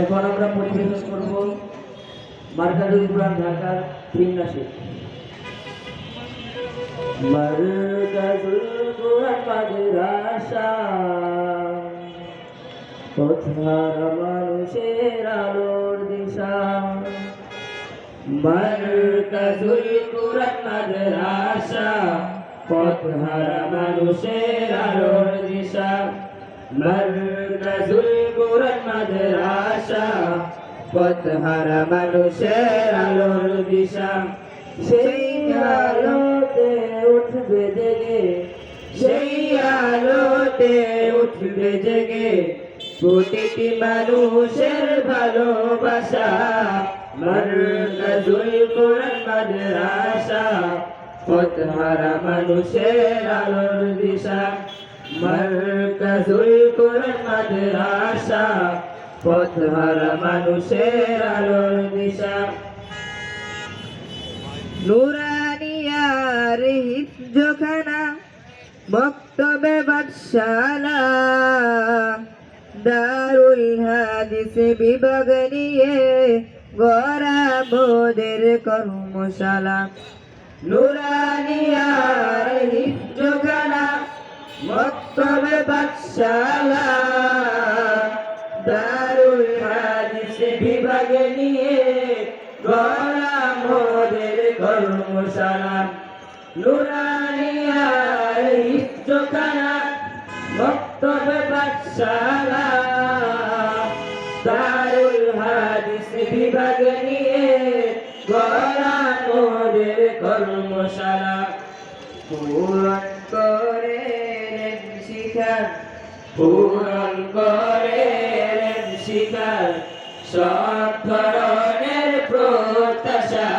এখন আমরা পরিবেশন করব মার্কাজুল কুরআন ঢাকার প্রিন্নাসে মার্কাজুল কুরআন মাদ্রাসা পথহারা মানুষের আলোর দিশা। মার্কাজুল কুরআন মাদ্রাসা পথহারা মানুষের আলোর দিশা। মার্কাজুল কুরআন মাদ্রাসা পথহারা মানুষের আলোর দিশা। সেই আলোতে উঠবে জেগে, সেই আলোতে উঠবে জেগে প্রতিটি মানুষের ভালোবাসা। মার্কাজুল কুরআন মাদ্রাসা পথহারা মানুষের আলোর দিশা। মার্কাজুল কুরআন মাদ্রাসা পথহারা মানুষের আলোর দিশা। নুরানিয়ার হিফজখানা মক্তবে পাঠশালা দারুল হাদিস বিভাগ নিয়ে গড়া মোদের কর্মশালা। নুরানিয়ার হিফজখানা মক্তবে পাঠশালা দারুল হাদিস বিভাগ নিয়ে গড়া মোদের কর্মশালা। নুরানিয়ার হিফজখানা মক্তবে পাঠশালা দারুল হাদিস বিভাগ নিয়ে গড়া মোদের কর্মশালা। পূরণ করে শিখার, পূরণ করে শিখার সব ধরনের প্রত্যাশা।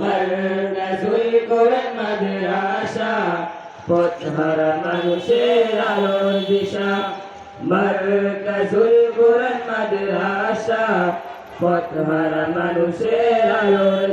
মার্কাজুল কুরআন মাদ্রাসা পথহারা মানুষের আলোর দিশা। মার্কাজুল কুরআন মাদ্রাসা পথহারা মানুষের আলোর